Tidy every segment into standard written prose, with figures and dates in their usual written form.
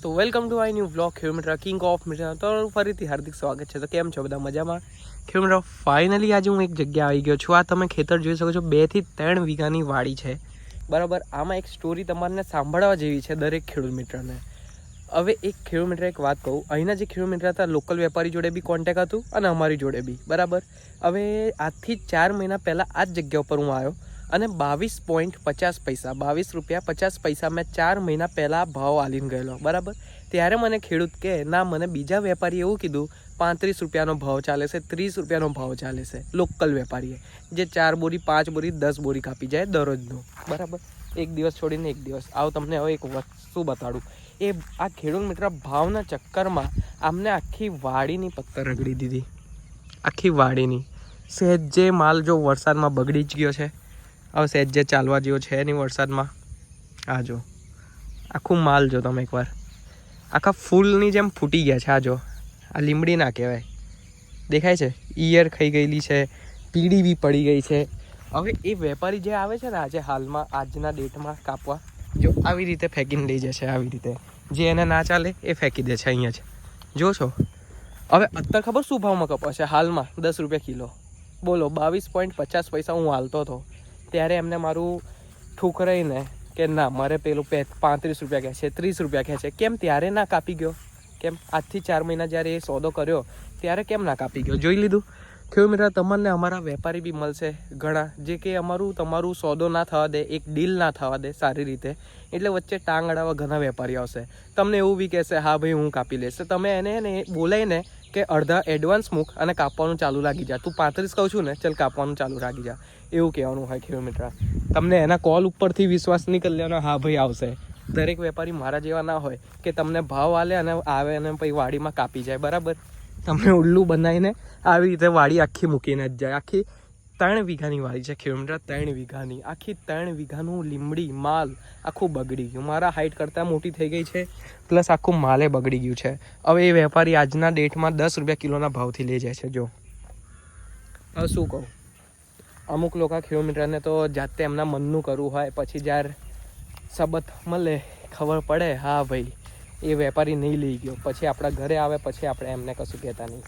તો welcome to I knew vlog ખેડૂત king of મિત્ર તો ફરીથી હાર્દિક સ્વાગત છે. તો કેમ છો બધા મજામાં? ખેડૂત ફાઇનલી આજે હું એક જગ્યા આવી ગયો છું. આ તમે ખેતર જોઈ શકો છો, 2 થી 3 વીઘાની વાડી છે બરાબર. આમાં એક સ્ટોરી તમારને સાંભળવા જેવી છે દરેક ખેડૂત મિત્રને. હવે એક ખેડૂત મિત્ર એક વાત કહું, અહીંના જે ખેડૂત મિત્ર હતા લોકલ વેપારી જોડે બી કોન્ટેક્ટ હતું અને અમારી જોડે બી બરાબર. હવે આજથી 4 મહિના પહેલાં આ જ જગ્યા ઉપર હું આવ્યો અને 22.50 રૂપિયા 50 પૈસા મેં 4 મહિના પહેલાં ભાવ આલીને ગયેલો બરાબર. ત્યારે મને ખેડૂત કે ના, મને બીજા વેપારીએ એવું કીધું 35 રૂપિયાનો ભાવ ચાલે છે, 30 રૂપિયાનો ભાવ ચાલે છે લોકલ વેપારીએ, જે 4 બોરી 5 બોરી 10 બોરી કાપી જાય દરરોજનું બરાબર. એક દિવસ છોડીને એક દિવસ. આવો તમને હવે એક વસ્તુ બતાડું. એ આ ખેડૂત મિત્ર ભાવના ચક્કરમાં આમને આખી વાડીની પત્તર રગડી દીધી, આખી વાડીની. સહેજ જે માલ જો વરસાદમાં બગડી જ ગયો છે, હવે સહેજ જે ચાલવા જેવો છે નહીં વરસાદમાં. આ જો આખું માલ જો તમે એકવાર, આખા ફૂલની જેમ ફૂટી ગયા છે. આ જો, આ લીમડી ના કહેવાય, દેખાય છે? ઈયર ખાઈ ગયેલી છે, પીળી બી પડી ગઈ છે. હવે એ વેપારી જે આવે છે ને આજે હાલમાં આજના ડેટમાં કાપવા, જો આવી રીતે ફેંકીને લઈ જશે. આવી રીતે જે એને ના ચાલે એ ફેંકી દે છે. અહીંયા જ જો છો. હવે અત્યારે ખબર શું ભાવમાં કપાશે હાલમાં? 10 રૂપિયા કિલો. બોલો, 22.50 પૈસા હું હાલતો હતો ત્યારે એમને મારું ઠુકરાઈને કે ના, મારે પેલું 35 રૂપિયા કહે છે, 30 રૂપિયા કહે છે. કેમ ત્યારે ના કાપી ગયો? કેમ આજથી 4 મહિના જ્યારે એ સોદો કર્યો ત્યારે કેમ ના કાપી ગયો? જોઈ લીધું ખેડૂત મિત્ર. તમને અમારા વેપારી બી મળશે ઘણા, જે કે તમારું સોદો ના થવા દે, એક ડીલ ના થવા દે સારી રીતે. એટલે વચ્ચે ટાંગ અડાવવા ઘણા વેપારી આવશે. તમને એવું બી કહેશે હા ભાઈ હું કાપી લઈશ. તમે એને બોલાવીને કે અડધા એડવાન્સ મૂક અને કાપવાનું ચાલુ લાગી જા. તું 35 કહું છું ને, ચાલ કાપવાનું ચાલુ લાગી જા, એવું કહેવાનું હોય ખેડૂત મિત્ર. તમને એના કોલ ઉપરથી વિશ્વાસ નહીં કરી લેવાનો હા ભાઈ આવશે. દરેક વેપારી મારા જેવા ના હોય કે તમને ભાવ આલે અને આવે અને પછી વાડીમાં કાપી જાય બરાબર. તમને ઉલ્લું બનાવીને આવી રીતે વાડી આખી મૂકીને જ જાય. આખી 3 વીઘાની વાડી છે ખેડૂત મિત્ર, 3 વીઘાની આખી 3 વીઘાનું લીમડી માલ આખું બગડી ગયું. મારા હાઈટ કરતાં મોટી થઈ ગઈ છે, પ્લસ આખું માલે બગડી ગયું છે. હવે એ વેપારી આજના ડેટમાં 10 રૂપિયા કિલોના ભાવથી લઈ જાય છે. જો હવે શું કહું, અમુક લોકો ખેડૂત મિત્રને તો જાતે એમના મનનું કરવું હોય, પછી જ્યારે સબત મળે ખબર પડે હા ભાઈ એ વેપારી નહીં લઈ ગયો, પછી આપણા ઘરે આવે પછી આપણે એમને કશું કહેતા નહીં.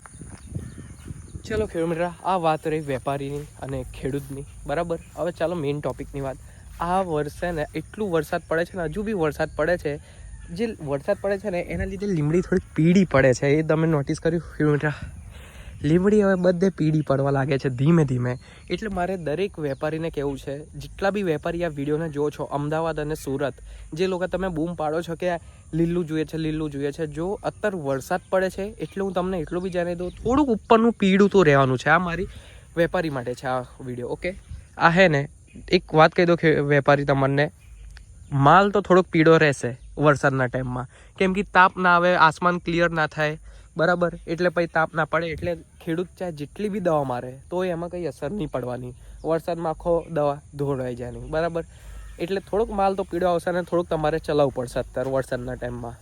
ચલો ખેડૂત મિત્ર, આ વાત રહી વેપારીની અને ખેડૂતની બરાબર. હવે ચાલો મેઇન ટોપિકની વાત. આ વર્ષે ને એટલું વરસાદ પડે છે ને, હજુ બી વરસાદ પડે છે. જે વરસાદ પડે છે ને એના લીધે લીમડી થોડીક પીળી પડે છે. એ તમે નોટિસ કર્યું ખેડૂત મિત્ર? લીમડી હવે બધે પીળી પડવા લાગે છે ધીમે ધીમે. એટલે મારે દરેક વેપારીને કહેવું છે, જેટલા બી વેપારી આ વિડીયોને જુઓ છો, અમદાવાદ અને સુરત, જે લોકો તમે બૂમ પાડો છો કે લીલું જોઈએ છે લીલું જોઈએ છે, જો અત્યારે વરસાદ પડે છે એટલે હું તમને એટલું બી જાણી દઉં, થોડુંક ઉપરનું પીળું તો રહેવાનું છે. આ મારી વેપારી માટે છે આ વિડીયો, ઓકે? આ હે ને એક વાત કહી દો કે વેપારી તમને, માલ તો થોડોક પીળો રહેશે વરસાદના ટાઈમમાં, કેમ કે તાપ ના આવે, આસમાન ક્લિયર ના થાય બરાબર. એટલે પછી તાપ ના પડે એટલે ખેડૂત ચાહે જેટલી બી દવા મારે તો એમાં કંઈ અસર નહીં પડવાની. વરસાદમાં આખો દવા ધોળાઈ જાય નહીં બરાબર. એટલે થોડોક માલ તો પીળો આવશે અને થોડુંક તમારે ચલાવવું પડશે અત્યારે વરસાદના ટાઈમમાં.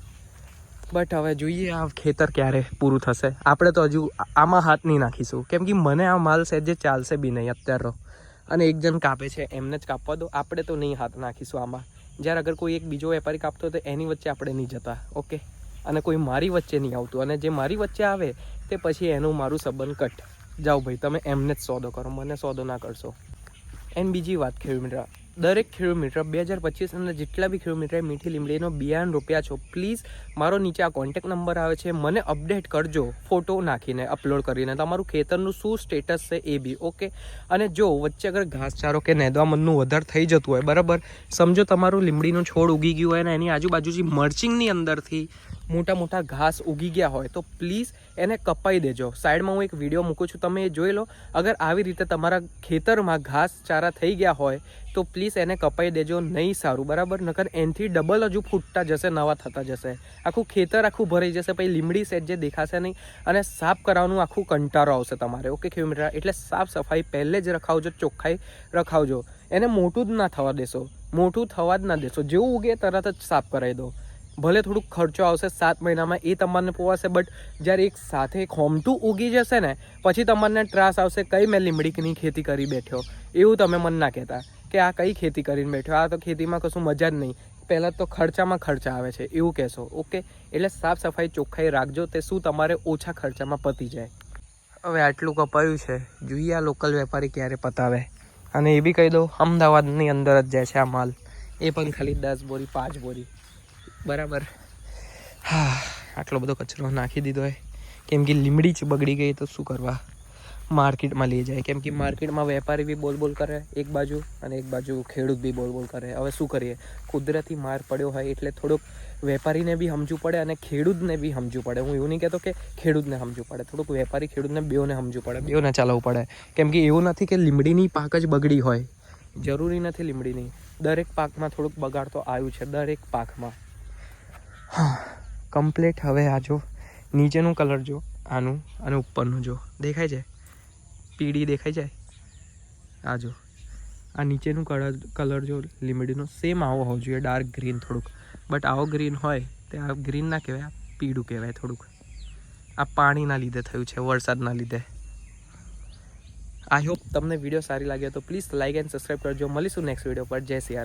બટ હવે જોઈએ આ ખેતર ક્યારે પૂરું થશે. આપણે તો હજુ આમાં હાથ નહીં નાખીશું, કેમ કે મને આ માલ છે જે ચાલશે બી નહીં અત્યારે. અને એક જણ કાપે છે એમને જ કાપવા દો, આપણે તો નહીં હાથ નાખીશું આમાં. જ્યારે અગર કોઈ એક બીજો વેપારી કાપતો તો એની વચ્ચે આપણે નહીં જતા, ઓકે? અને કોઈ મારી વચ્ચે નહીં આવતું, અને જે મારી વચ્ચે આવે તે પછી એનું મારું સંબંધ કટ. જાઓ ભાઈ, તમે એમને જ સોદો કરો, મને સોદો ના કરશો. એન્ડ બીજી વાત ખેડૂત મિત્ર, દરેક ખેડૂત મિત્ર 2025 અંદર જેટલા બી ખેડૂત મિત્રએ મીઠી લીમડીનો બિયારણ રોપ્યા છો, પ્લીઝ મારો નીચે આ કોન્ટેક્ટ નંબર આવે છે, મને અપડેટ કરજો ફોટો નાખીને, અપલોડ કરીને, તમારું ખેતરનું શું સ્ટેટસ છે એ બી, ઓકે? અને જો વચ્ચે અગર ઘાસચારો કે નેદવામંદનું વધારે થઈ જતું હોય બરાબર, સમજો તમારું લીમડીનું છોડ ઉગી ગયું હોય અને એની આજુબાજુ જે મર્ચિંગની અંદરથી મોટા મોટા ઘાસ ઉગી ગયા હોય તો પ્લીઝ એને કપાઈ દેજો. સાઈડમાં હું એક વિડીયો મૂકું છું, તમે એ જોઈ લો. અગર આવી રીતે તમારા ખેતરમાં ઘાસ ચારા થઈ ગયા હોય તો પ્લીઝ એને કપાઈ દેજો, નહીં સારું બરાબર. નકર એનાથી ડબલ હજુ ફૂટતા જશે, નવા થતા જશે, આખું ખેતર આખું ભરાઈ જશે, પછી લીમડી સેટ જે દેખાશે નહીં અને સાફ કરવાનું આખું કંટાળો આવશે તમારે, ઓકે ખેડૂત મિત્ર? એટલે સાફ સફાઈ પહેલે જ રખાવજો, ચોખ્ખાઈ રખાવજો. એને મોટું જ ના થવા દેશો, મોટું થવા જ ના દેશો. જેવું ઉગે તરત જ સાફ કરાવી દો. ભલે થોડુંક ખર્ચો આવશે 7 મહિનામાં, એ તમને પોવાશે, બટ જ્યારે એક સાથે ખોમટું ઉગી જશે ને પછી તમને ત્રાસ આવશે, કઈ મેં લીમડીની ખેતી કરી બેઠો, એવું તમે મન ના કહેતા કે આ કઈ ખેતી કરીને બેઠો, આ તો ખેતીમાં કશું મજા જ નહીં. પહેલાં તો ખર્ચામાં ખર્ચા આવે છે એવું કહેશો. ઓકે, એટલે સાફ સફાઈ ચોખ્ખાઈ રાખજો, તે શું તમારે ઓછા ખર્ચામાં પતી જાય. હવે આટલું કપાયું છે, જોઈએ આ લોકલ વેપારી ક્યારે પતાવે. અને એ બી કહી દઉં, અમદાવાદની અંદર જ જાય છે આ માલ, એ પણ ખાલી 10 બોરી 5 બોરી. બરાબર. હા, આટલો બધો કચરો નાખી દીધો હોય, કેમ કે લીમડી જ બગડી ગઈ તો શું કરવા, માર્કેટમાં લઈ જાય. કેમ કે માર્કેટમાં વેપારી બી બોલ કરે એક બાજુ, અને એક બાજુ ખેડૂત બી બોલ કરે. હવે શું કરીએ, કુદરતી માર પડ્યો હોય એટલે થોડુંક વેપારીને બી સમજવું પડે અને ખેડૂતને બી સમજવું પડે. હું એવું નહીં કહેતો કે ખેડૂતને સમજવું પડે, થોડુંક વેપારી ખેડૂતને બેઓને સમજવું પડે, બેઓને ચાલવું પડે. કેમ કે એવું નથી કે લીમડીની પાક જ બગડી હોય, જરૂરી નથી લીમડીની. દરેક પાકમાં થોડુંક બગાડ તો આવ્યું છે, દરેક પાકમાં. હા, કમ્પ્લીટ. હવે આ જો નીચેનું કલર જો, આનું અને ઉપરનું જો દેખાય છે, પીળી દેખાય જાય. આ જો આ નીચેનું કલર જો લીમડીનો સેમ આવો હોવો જોઈએ, ડાર્ક ગ્રીન થોડુંક. બટ આવો ગ્રીન હોય તે આ ગ્રીન ના કહેવાય, આ પીળું કહેવાય થોડુંક. આ પાણીના લીધે થયું છે, વરસાદના લીધે. આઈ હોપ તમને વિડીયો સારી લાગે તો પ્લીઝ લાઇક એન્ડ સબસ્ક્રાઈબ કરજો. મળીશું નેક્સ્ટ વિડીયો પર. જય સિયારામ.